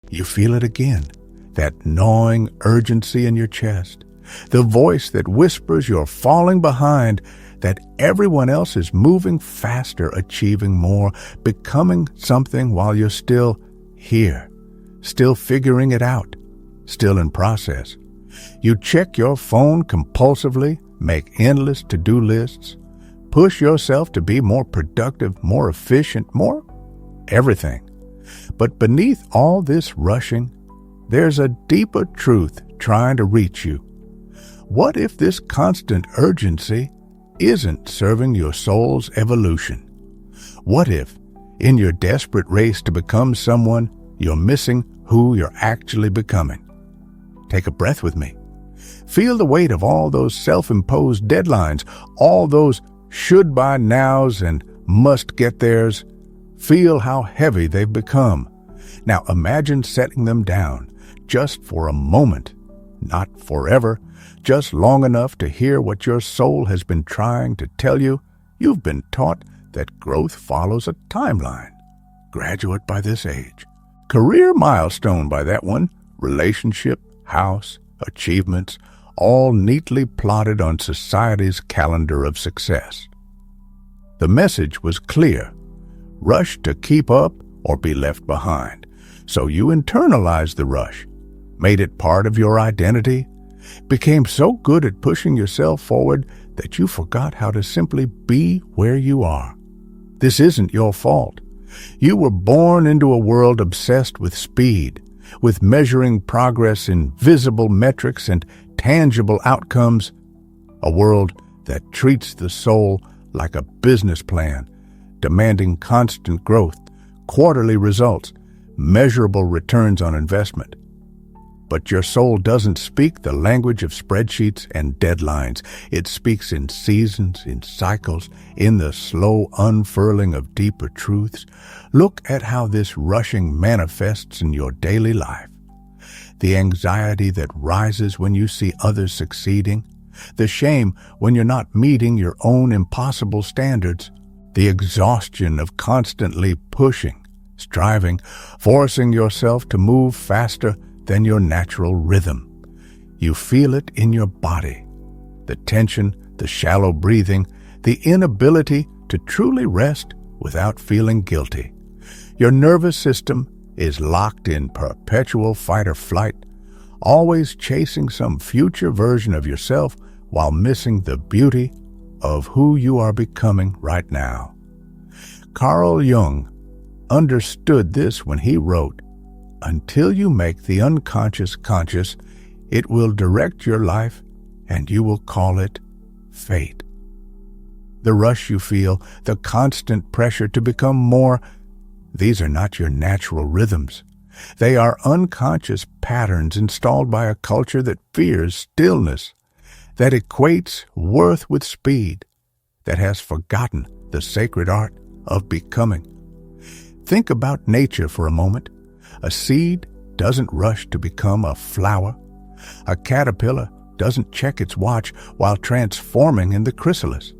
You feel it again, that gnawing urgency in your chest, the voice that whispers you're falling behind, that everyone else is moving faster, achieving more, becoming something while you're still here, still figuring it out, still in process. You check your phone compulsively, make endless to-do lists, push yourself to be more productive, more efficient, more everything. But beneath all this rushing, there's a deeper truth trying to reach you. What if this constant urgency isn't serving your soul's evolution? What if, in your desperate race to become someone, you're missing who you're actually becoming? Take a breath with me. Feel the weight of all those self-imposed deadlines, all those should-by-nows and must-get-theirs. Feel how heavy they've become. Now imagine setting them down, just for a moment, not forever, just long enough to hear what your soul has been trying to tell you. You've been taught that growth follows a timeline. Graduate by this age. Career milestone by that one. Relationship, house, achievements, all neatly plotted on society's calendar of success. The message was clear. Rush to keep up or be left behind. So you internalized the rush, made it part of your identity, became so good at pushing yourself forward that you forgot how to simply be where you are. This isn't your fault. You were born into a world obsessed with speed, with measuring progress in visible metrics and tangible outcomes, a world that treats the soul like a business plan, demanding constant growth, quarterly results, measurable returns on investment. But your soul doesn't speak the language of spreadsheets and deadlines. It speaks in seasons, in cycles, in the slow unfurling of deeper truths. Look at how this rushing manifests in your daily life. The anxiety that rises when you see others succeeding, the shame when you're not meeting your own impossible standards, the exhaustion of constantly pushing, striving, forcing yourself to move faster than your natural rhythm. You feel it in your body. The tension, the shallow breathing, the inability to truly rest without feeling guilty. Your nervous system is locked in perpetual fight or flight, always chasing some future version of yourself while missing the beauty of who you are becoming right now. Carl Jung understood this when he wrote, "Until you make the unconscious conscious, it will direct your life and you will call it fate." The rush you feel, the constant pressure to become more, these are not your natural rhythms. They are unconscious patterns installed by a culture that fears stillness, that equates worth with speed, that has forgotten the sacred art of becoming. Think about nature for a moment. A seed doesn't rush to become a flower. A caterpillar doesn't check its watch while transforming in the chrysalis.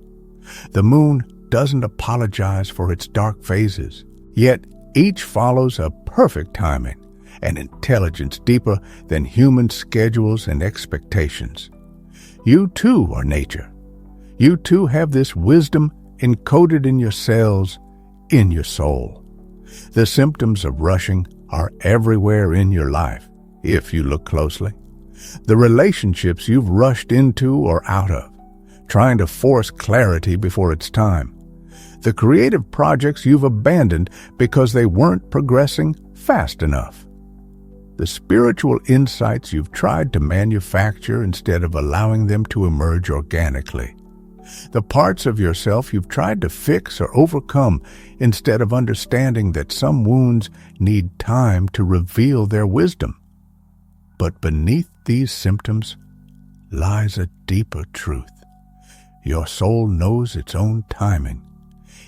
The moon doesn't apologize for its dark phases. Yet each follows a perfect timing, an intelligence deeper than human schedules and expectations. You too are nature. You too have this wisdom encoded in your cells, in your soul. The symptoms of rushing are everywhere in your life, if you look closely. The relationships you've rushed into or out of, trying to force clarity before it's time. The creative projects you've abandoned because they weren't progressing fast enough. The spiritual insights you've tried to manufacture instead of allowing them to emerge organically. The parts of yourself you've tried to fix or overcome instead of understanding that some wounds need time to reveal their wisdom. But beneath these symptoms lies a deeper truth. Your soul knows its own timing.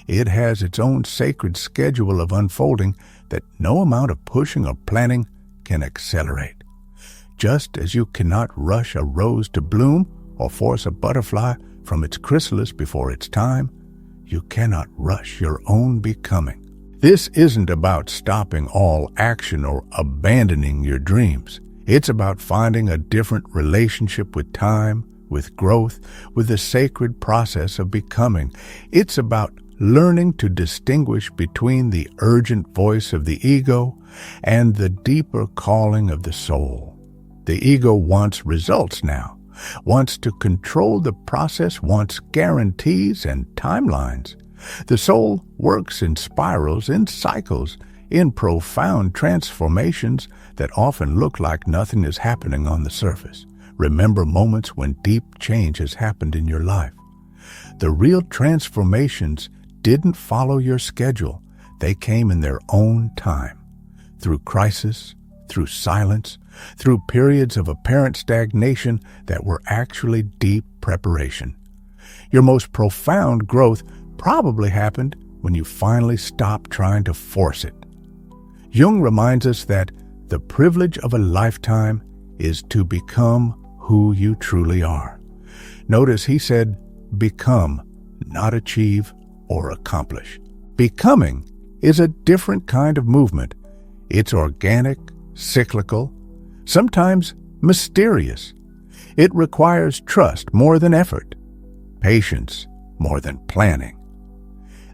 It has its own sacred schedule of unfolding that no amount of pushing or planning can accelerate. Just as you cannot rush a rose to bloom or force a butterfly from its chrysalis before its time, you cannot rush your own becoming. This isn't about stopping all action or abandoning your dreams. It's about finding a different relationship with time, with growth, with the sacred process of becoming. It's about learning to distinguish between the urgent voice of the ego and the deeper calling of the soul. The ego wants results now, wants to control the process, wants guarantees and timelines. The soul works in spirals, in cycles, in profound transformations that often look like nothing is happening on the surface. Remember moments when deep change has happened in your life. The real transformations didn't follow your schedule. They came in their own time, through crisis, through silence, through periods of apparent stagnation that were actually deep preparation. Your most profound growth probably happened when you finally stopped trying to force it. Jung reminds us that the privilege of a lifetime is to become who you truly are. Notice he said, become, not achieve or accomplish. Becoming is a different kind of movement. It's organic, cyclical, sometimes mysterious. It requires trust more than effort, patience more than planning.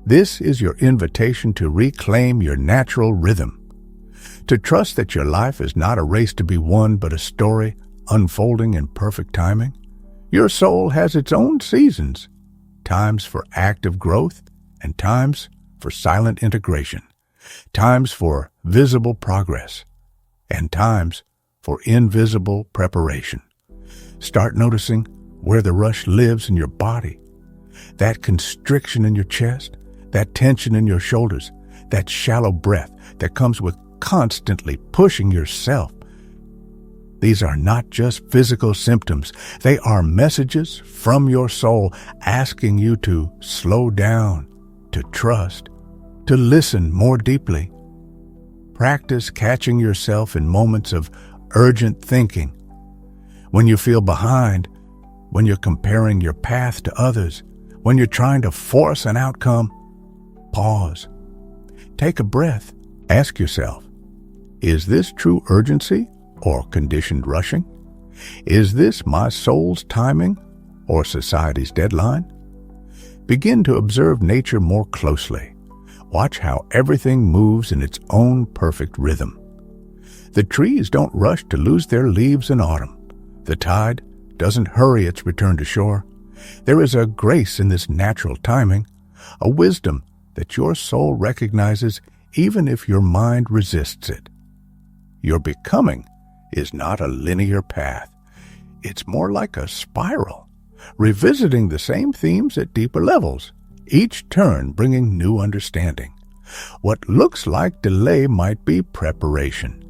This is your invitation to reclaim your natural rhythm, to trust that your life is not a race to be won, but a story unfolding in perfect timing. Your soul has its own seasons, times for active growth and times for silent integration, times for visible progress and times for invisible preparation. Start noticing where the rush lives in your body, that constriction in your chest, that tension in your shoulders, that shallow breath that comes with constantly pushing yourself. These are not just physical symptoms. They are messages from your soul asking you to slow down, to trust, to listen more deeply. Practice catching yourself in moments of urgent thinking. When you feel behind, when you're comparing your path to others, when you're trying to force an outcome, pause. Take a breath. Ask yourself, is this true urgency or conditioned rushing? Is this my soul's timing or society's deadline? Begin to observe nature more closely. Watch how everything moves in its own perfect rhythm. The trees don't rush to lose their leaves in autumn. The tide doesn't hurry its return to shore. There is a grace in this natural timing, a wisdom that your soul recognizes even if your mind resists it. Your becoming is not a linear path. It's more like a spiral, revisiting the same themes at deeper levels, each turn bringing new understanding. What looks like delay might be preparation.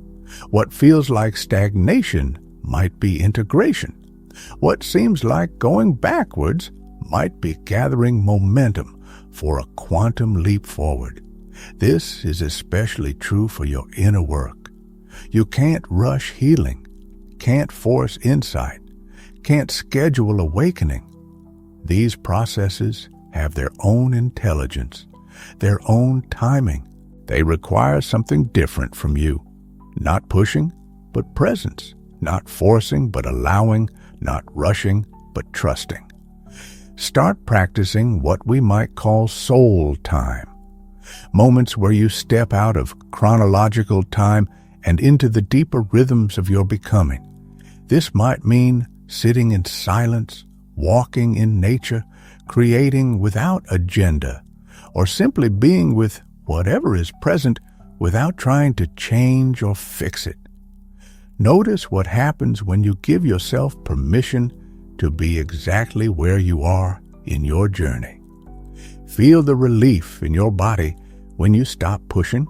What feels like stagnation might be integration. What seems like going backwards might be gathering momentum for a quantum leap forward. This is especially true for your inner work. You can't rush healing, can't force insight, can't schedule awakening. These processes have their own intelligence, their own timing. They require something different from you. Not pushing, but presence. Not forcing, but allowing. Not rushing, but trusting. Start practicing what we might call soul time. Moments where you step out of chronological time and into the deeper rhythms of your becoming. This might mean sitting in silence, walking in nature, creating without agenda, or simply being with whatever is present without trying to change or fix it. Notice what happens when you give yourself permission to be exactly where you are in your journey. Feel the relief in your body when you stop pushing.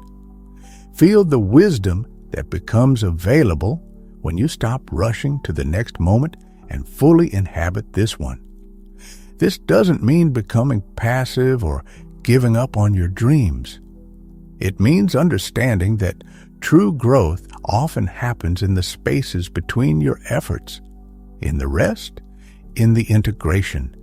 Feel the wisdom that becomes available when you stop rushing to the next moment and fully inhabit this one. This doesn't mean becoming passive or giving up on your dreams. It means understanding that true growth often happens in the spaces between your efforts, in the rest, in the integration,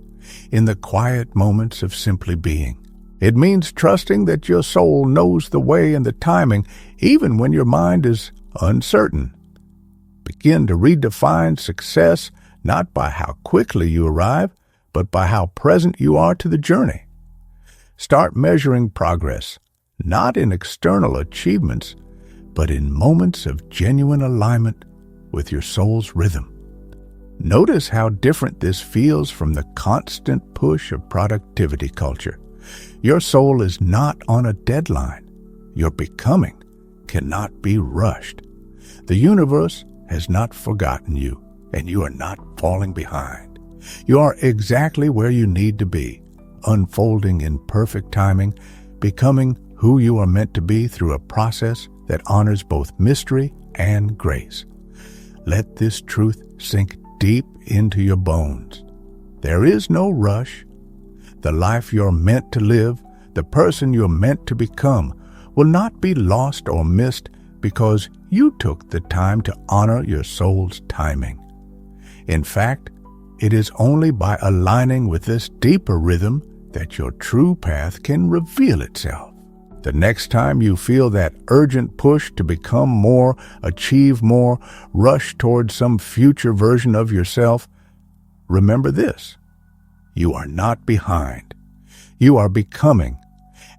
in the quiet moments of simply being. It means trusting that your soul knows the way and the timing, even when your mind is uncertain. Begin to redefine success not by how quickly you arrive, but by how present you are to the journey. Start measuring progress, not in external achievements, but in moments of genuine alignment with your soul's rhythm. Notice how different this feels from the constant push of productivity culture. Your soul is not on a deadline. Your becoming cannot be rushed. The universe has not forgotten you, and you are not falling behind. You are exactly where you need to be, unfolding in perfect timing, becoming who you are meant to be through a process that honors both mystery and grace. Let this truth sink deep into your bones. There is no rush. The life you're meant to live, the person you're meant to become, will not be lost or missed because you took the time to honor your soul's timing. In fact, it is only by aligning with this deeper rhythm that your true path can reveal itself. The next time you feel that urgent push to become more, achieve more, rush towards some future version of yourself, remember this: you are not behind. You are becoming.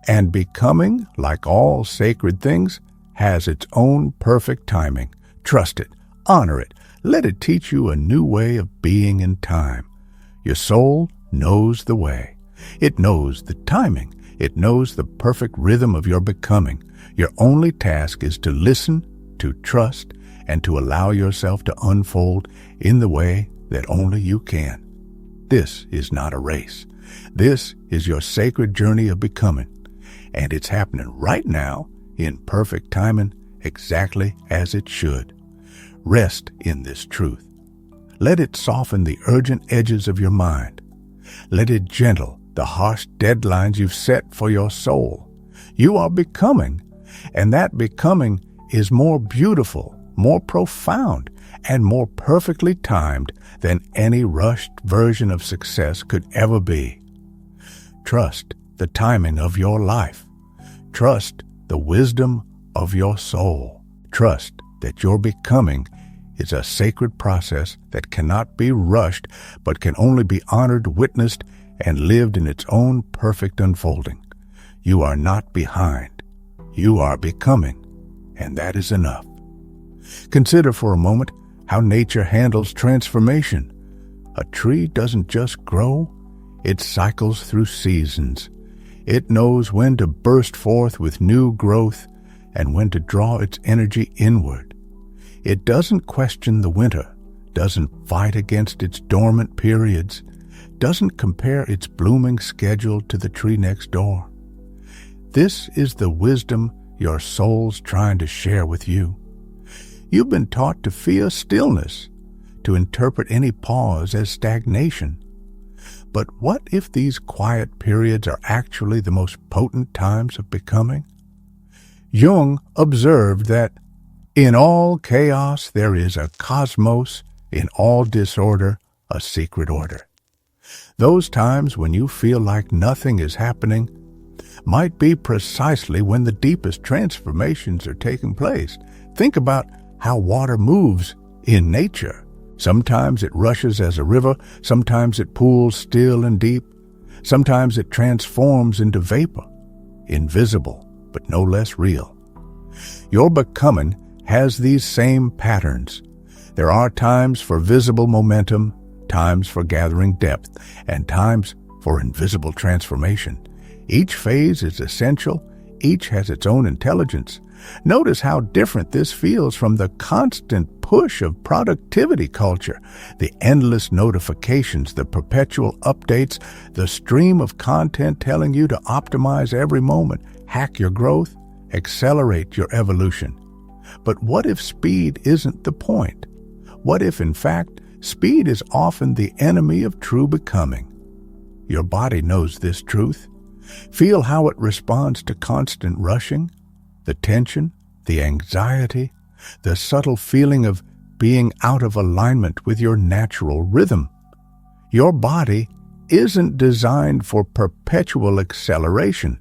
And becoming, like all sacred things, has its own perfect timing. Trust it. Honor it. Let it teach you a new way of being in time. Your soul knows the way. It knows the timing. It knows the perfect rhythm of your becoming. Your only task is to listen, to trust, and to allow yourself to unfold in the way that only you can. This is not a race. This is your sacred journey of becoming, and it's happening right now in perfect timing, exactly as it should. Rest in this truth. Let it soften the urgent edges of your mind. Let it gentle the harsh deadlines you've set for your soul. You are becoming, and that becoming is more beautiful, more profound, and more perfectly timed than any rushed version of success could ever be. Trust the timing of your life. Trust the wisdom of your soul. Trust that your becoming is a sacred process that cannot be rushed, but can only be honored, witnessed, and lived in its own perfect unfolding. You are not behind. You are becoming, and that is enough. Consider for a moment how nature handles transformation. A tree doesn't just grow, it cycles through seasons. It knows when to burst forth with new growth and when to draw its energy inward. It doesn't question the winter, doesn't fight against its dormant periods, doesn't compare its blooming schedule to the tree next door. This is the wisdom your soul's trying to share with you. You've been taught to fear stillness, to interpret any pause as stagnation. But what if these quiet periods are actually the most potent times of becoming? Jung observed that in all chaos there is a cosmos, in all disorder a secret order. Those times when you feel like nothing is happening might be precisely when the deepest transformations are taking place. Think about how water moves in nature. Sometimes it rushes as a river, sometimes it pools still and deep, sometimes it transforms into vapor, invisible but no less real. Your becoming has these same patterns. There are times for visible momentum, times for gathering depth, and times for invisible transformation. Each phase is essential. Each has its own intelligence. Notice how different this feels from the constant push of productivity culture, the endless notifications, the perpetual updates, the stream of content telling you to optimize every moment, hack your growth, accelerate your evolution. But what if speed isn't the point? What if, in fact, speed is often the enemy of true becoming? Your body knows this truth. Feel how it responds to constant rushing, the tension, the anxiety, the subtle feeling of being out of alignment with your natural rhythm. Your body isn't designed for perpetual acceleration.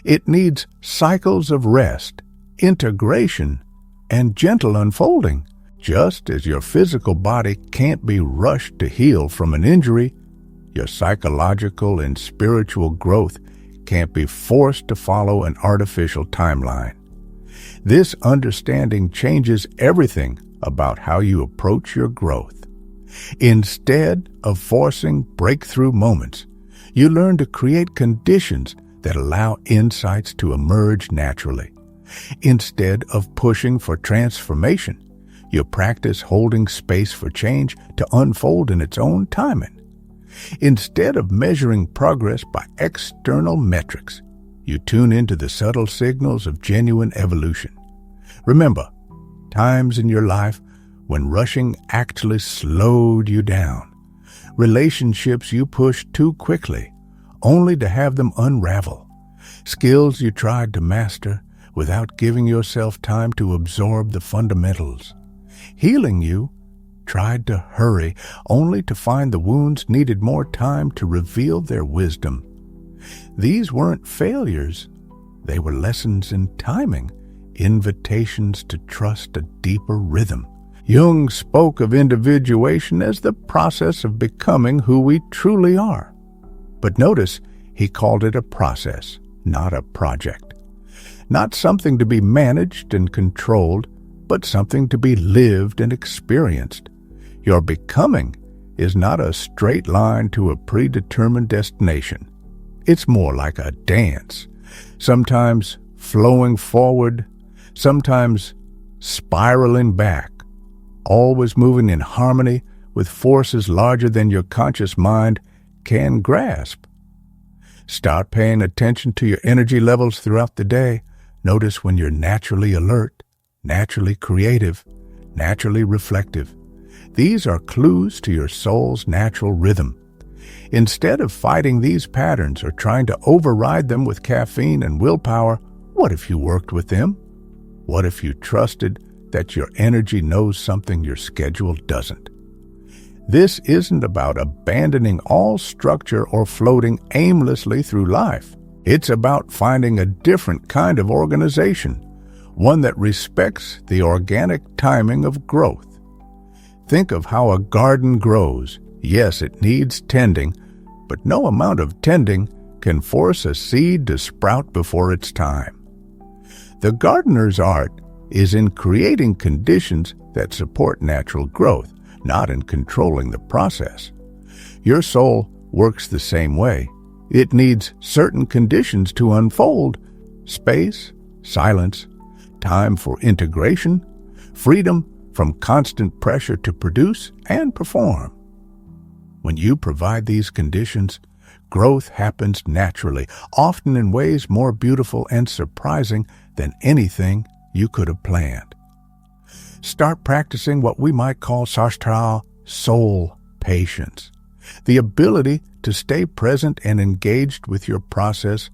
It needs cycles of rest, integration, and gentle unfolding. Just as your physical body can't be rushed to heal from an injury, your psychological and spiritual growth can't be forced to follow an artificial timeline. This understanding changes everything about how you approach your growth. Instead of forcing breakthrough moments, you learn to create conditions that allow insights to emerge naturally. Instead of pushing for transformation, you practice holding space for change to unfold in its own timing. Instead of measuring progress by external metrics, you tune into the subtle signals of genuine evolution. Remember, times in your life when rushing actually slowed you down. Relationships you pushed too quickly, only to have them unravel. Skills you tried to master without giving yourself time to absorb the fundamentals. Healing you tried to hurry, only to find the wounds needed more time to reveal their wisdom. These weren't failures. They were lessons in timing, invitations to trust a deeper rhythm. Jung spoke of individuation as the process of becoming who we truly are. But notice, he called it a process, not a project. Not something to be managed and controlled, but something to be lived and experienced. Your becoming is not a straight line to a predetermined destination. It's more like a dance, sometimes flowing forward, sometimes spiraling back, always moving in harmony with forces larger than your conscious mind can grasp. Start paying attention to your energy levels throughout the day. Notice when you're naturally alert, naturally creative, naturally reflective. These are clues to your soul's natural rhythm. Instead of fighting these patterns or trying to override them with caffeine and willpower, what if you worked with them? What if you trusted that your energy knows something your schedule doesn't? This isn't about abandoning all structure or floating aimlessly through life. It's about finding a different kind of organization, one that respects the organic timing of growth. Think of how a garden grows. Yes, it needs tending, but no amount of tending can force a seed to sprout before its time. The gardener's art is in creating conditions that support natural growth, not in controlling the process. Your soul works the same way. It needs certain conditions to unfold: space, silence, time for integration, freedom from constant pressure to produce and perform. When you provide these conditions, growth happens naturally, often in ways more beautiful and surprising than anything you could have planned. Start practicing what we might call sastral soul patience, the ability to stay present and engaged with your process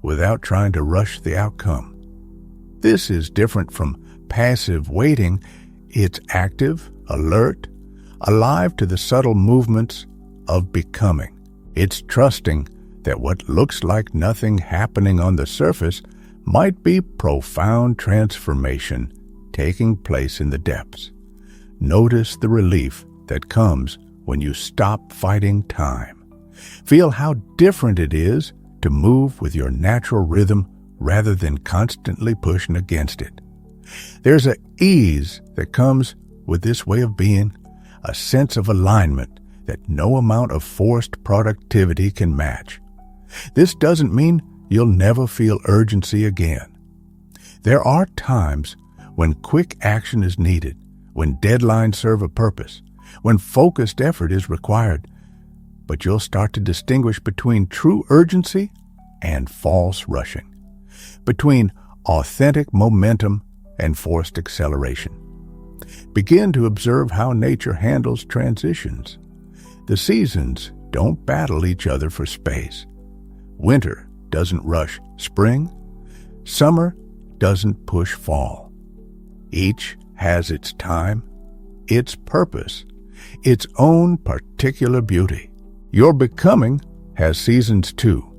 without trying to rush the outcome. This is different from passive waiting. It's active, alert, alive to the subtle movements of becoming. It's trusting that what looks like nothing happening on the surface might be profound transformation taking place in the depths. Notice the relief that comes when you stop fighting time. Feel how different it is to move with your natural rhythm rather than constantly pushing against it. There's an ease that comes with this way of being, a sense of alignment that no amount of forced productivity can match. This doesn't mean you'll never feel urgency again. There are times when quick action is needed, when deadlines serve a purpose, when focused effort is required, but you'll start to distinguish between true urgency and false rushing, between authentic momentum and forced acceleration. Begin to observe how nature handles transitions. The seasons don't battle each other for space. Winter doesn't rush spring. Summer doesn't push fall. Each has its time, its purpose, its own particular beauty. Your becoming has seasons too,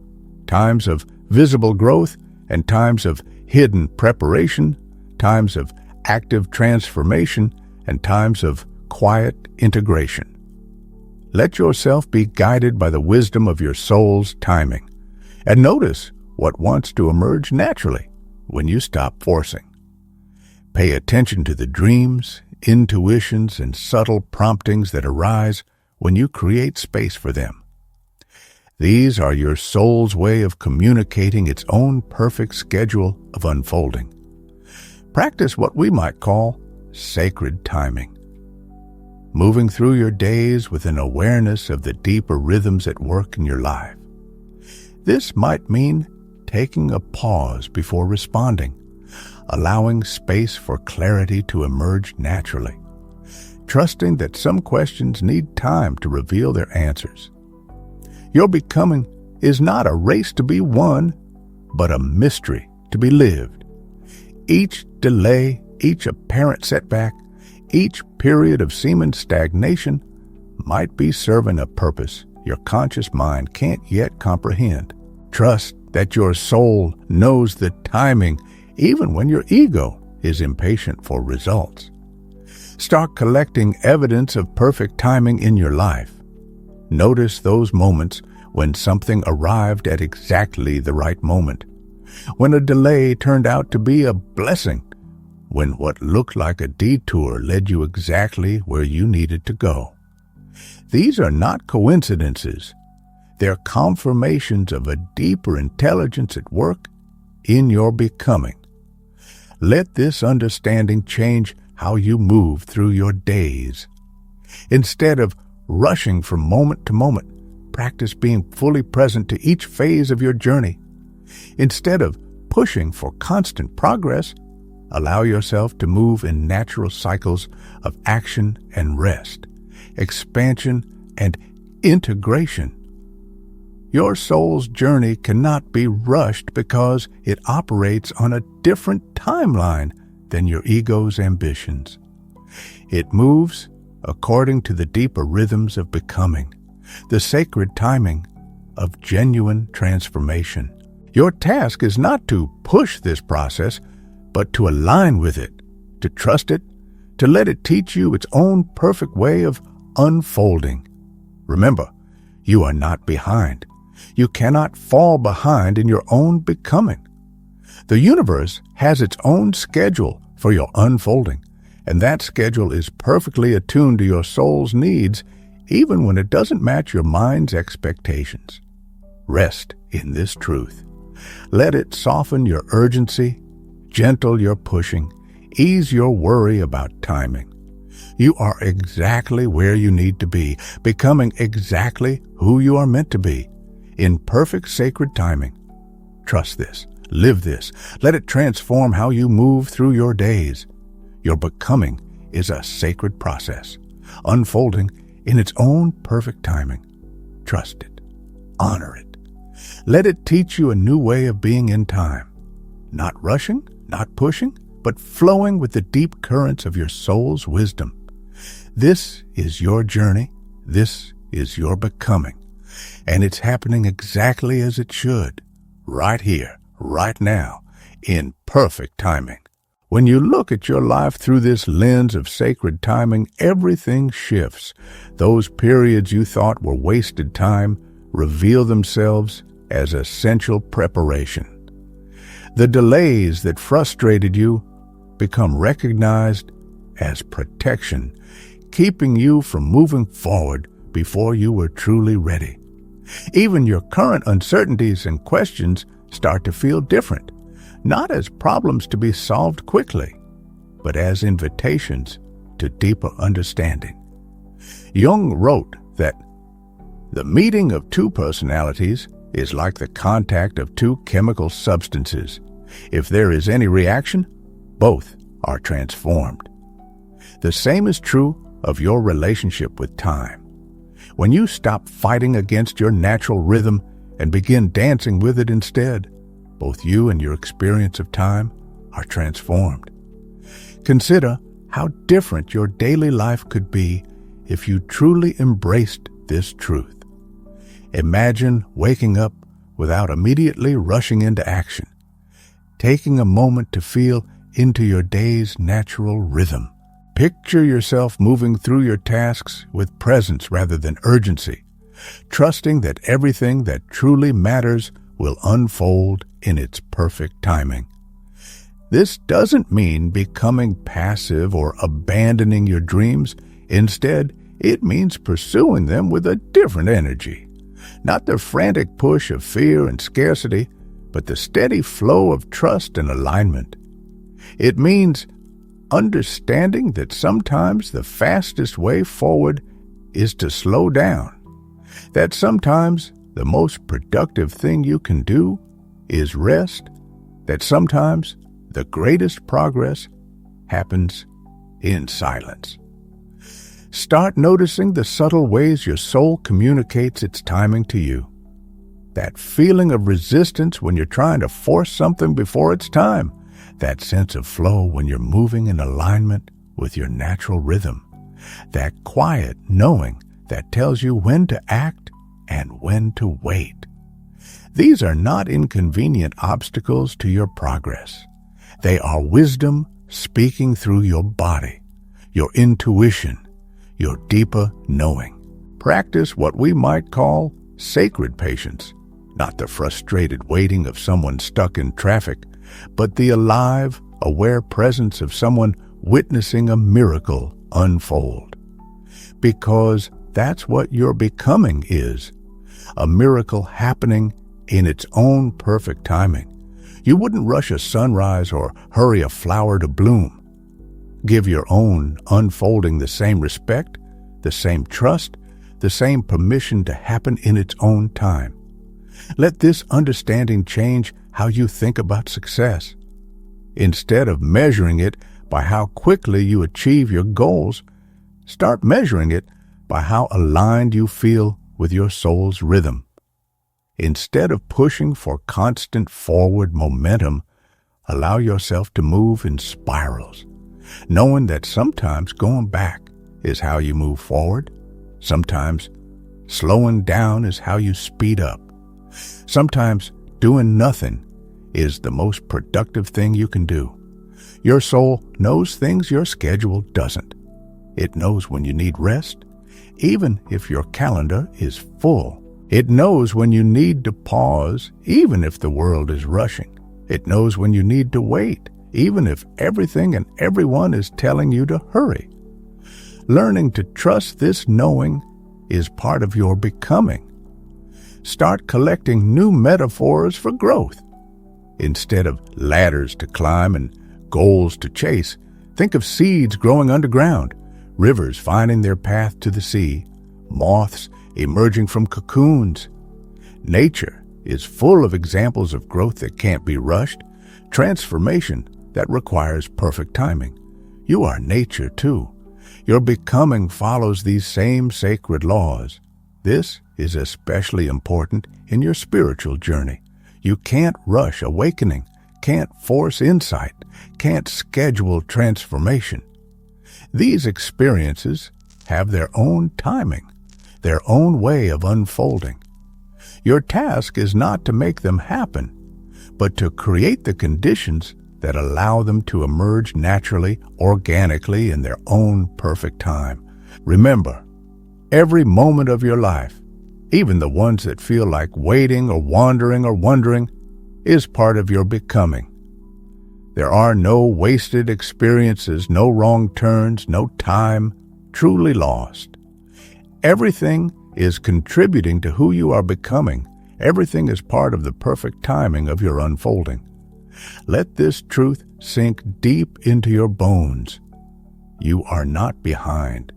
times of visible growth and times of hidden preparation, times of active transformation and times of quiet integration. Let yourself be guided by the wisdom of your soul's timing, and notice what wants to emerge naturally when you stop forcing. Pay attention to the dreams, intuitions, and subtle promptings that arise when you create space for them. These are your soul's way of communicating its own perfect schedule of unfolding. Practice what we might call sacred timing, moving through your days with an awareness of the deeper rhythms at work in your life. This might mean taking a pause before responding, allowing space for clarity to emerge naturally, trusting that some questions need time to reveal their answers. Your becoming is not a race to be won, but a mystery to be lived. Each delay, each apparent setback, each period of seeming stagnation might be serving a purpose your conscious mind can't yet comprehend. Trust that your soul knows the timing even when your ego is impatient for results. Start collecting evidence of perfect timing in your life. Notice those moments when something arrived at exactly the right moment, when a delay turned out to be a blessing, when what looked like a detour led you exactly where you needed to go. These are not coincidences. They're confirmations of a deeper intelligence at work in your becoming. Let this understanding change how you move through your days. Instead of rushing from moment to moment, practice being fully present to each phase of your journey. Instead of pushing for constant progress, allow yourself to move in natural cycles of action and rest, expansion and integration. Your soul's journey cannot be rushed because it operates on a different timeline than your ego's ambitions. It moves according to the deeper rhythms of becoming, the sacred timing of genuine transformation. Your task is not to push this process, but to align with it, to trust it, to let it teach you its own perfect way of unfolding. Remember, you are not behind. You cannot fall behind in your own becoming. The universe has its own schedule for your unfolding, and that schedule is perfectly attuned to your soul's needs, even when it doesn't match your mind's expectations. Rest in this truth. Let it soften your urgency, gentle your pushing, ease your worry about timing. You are exactly where you need to be, becoming exactly who you are meant to be, in perfect sacred timing. Trust this. Live this. Let it transform how you move through your days. Your becoming is a sacred process, unfolding in its own perfect timing. Trust it. Honor it. Let it teach you a new way of being in time. Not rushing, not pushing, but flowing with the deep currents of your soul's wisdom. This is your journey. This is your becoming. And it's happening exactly as it should, right here, right now, in perfect timing. When you look at your life through this lens of sacred timing, everything shifts. Those periods you thought were wasted time reveal themselves as essential preparation. The delays that frustrated you become recognized as protection, keeping you from moving forward before you were truly ready. Even your current uncertainties and questions start to feel different, not as problems to be solved quickly, but as invitations to deeper understanding. Jung wrote that the meeting of two personalities is like the contact of two chemical substances. If there is any reaction, both are transformed. The same is true of your relationship with time. When you stop fighting against your natural rhythm and begin dancing with it instead, both you and your experience of time are transformed. Consider how different your daily life could be if you truly embraced this truth. Imagine waking up without immediately rushing into action, taking a moment to feel into your day's natural rhythm. Picture yourself moving through your tasks with presence rather than urgency, trusting that everything that truly matters will unfold in its perfect timing. This doesn't mean becoming passive or abandoning your dreams. Instead, it means pursuing them with a different energy. Not the frantic push of fear and scarcity, but the steady flow of trust and alignment. It means understanding that sometimes the fastest way forward is to slow down, that sometimes the most productive thing you can do is rest, that sometimes the greatest progress happens in silence. Start noticing the subtle ways your soul communicates its timing to you. That feeling of resistance when you're trying to force something before it's time. That sense of flow when you're moving in alignment with your natural rhythm. That quiet knowing that tells you when to act and when to wait. These are not inconvenient obstacles to your progress. They are wisdom speaking through your body, your intuition, your deeper knowing. Practice what we might call sacred patience, not the frustrated waiting of someone stuck in traffic, but the alive, aware presence of someone witnessing a miracle unfold. Because that's what your becoming is, a miracle happening in its own perfect timing. You wouldn't rush a sunrise or hurry a flower to bloom. Give your own unfolding the same respect, the same trust, the same permission to happen in its own time. Let this understanding change how you think about success. Instead of measuring it by how quickly you achieve your goals, start measuring it by how aligned you feel with your soul's rhythm. Instead of pushing for constant forward momentum, allow yourself to move in spirals, knowing that sometimes going back is how you move forward. Sometimes slowing down is how you speed up. Sometimes doing nothing is the most productive thing you can do. Your soul knows things your schedule doesn't. It knows when you need rest, even if your calendar is full. It knows when you need to pause, even if the world is rushing. It knows when you need to wait, even if everything and everyone is telling you to hurry. Learning to trust this knowing is part of your becoming. Start collecting new metaphors for growth. Instead of ladders to climb and goals to chase, think of seeds growing underground, rivers finding their path to the sea, moths emerging from cocoons. Nature is full of examples of growth that can't be rushed, transformation that requires perfect timing. You are nature too. Your becoming follows these same sacred laws. This is especially important in your spiritual journey. You can't rush awakening, can't force insight, can't schedule transformation. These experiences have their own timing, their own way of unfolding. Your task is not to make them happen, but to create the conditions that allow them to emerge naturally, organically, in their own perfect time. Remember, every moment of your life, even the ones that feel like waiting or wandering or wondering, is part of your becoming. There are no wasted experiences, no wrong turns, no time truly lost. Everything is contributing to who you are becoming. Everything is part of the perfect timing of your unfolding. Let this truth sink deep into your bones. You are not behind.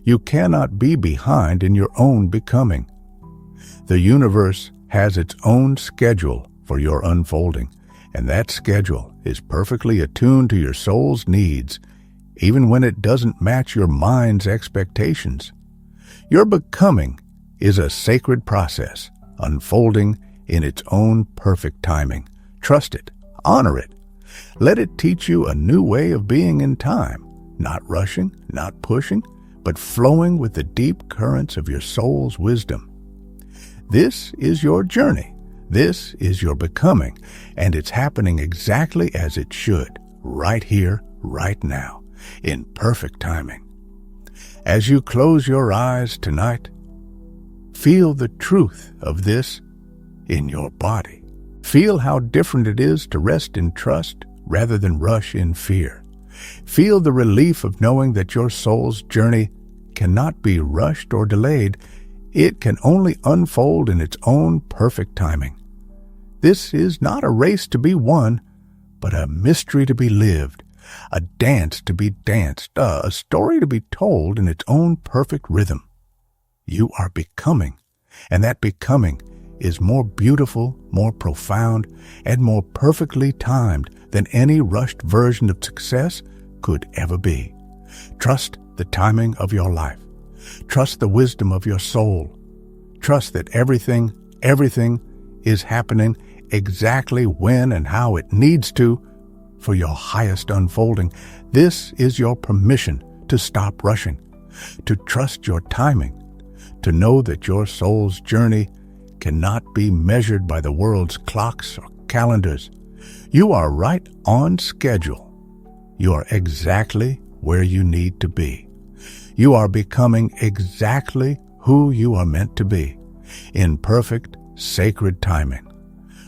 You cannot be behind in your own becoming. The universe has its own schedule for your unfolding, and that schedule is perfectly attuned to your soul's needs, even when it doesn't match your mind's expectations. Your becoming is a sacred process, unfolding in its own perfect timing. Trust it. Honor it. Let it teach you a new way of being in time, not rushing, not pushing, but flowing with the deep currents of your soul's wisdom. This is your journey. This is your becoming, and it's happening exactly as it should, right here, right now, in perfect timing. As you close your eyes tonight, feel the truth of this in your body. Feel how different it is to rest in trust rather than rush in fear. Feel the relief of knowing that your soul's journey cannot be rushed or delayed. It can only unfold in its own perfect timing. This is not a race to be won, but a mystery to be lived, a dance to be danced, a story to be told in its own perfect rhythm. You are becoming, and that becoming is more beautiful, more profound, and more perfectly timed than any rushed version of success could ever be. Trust the timing of your life. Trust the wisdom of your soul. Trust that everything is happening exactly when and how it needs to for your highest unfolding. This is your permission to stop rushing, to trust your timing, to know that your soul's journey cannot be measured by the world's clocks or calendars. You are right on schedule. You are exactly where you need to be. You are becoming exactly who you are meant to be, in perfect, sacred timing.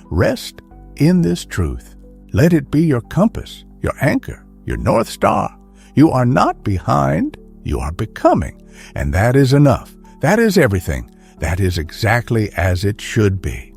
Rest in this truth. Let it be your compass, your anchor, your North Star. You are not behind, you are becoming, and that is enough. That is everything. That is exactly as it should be.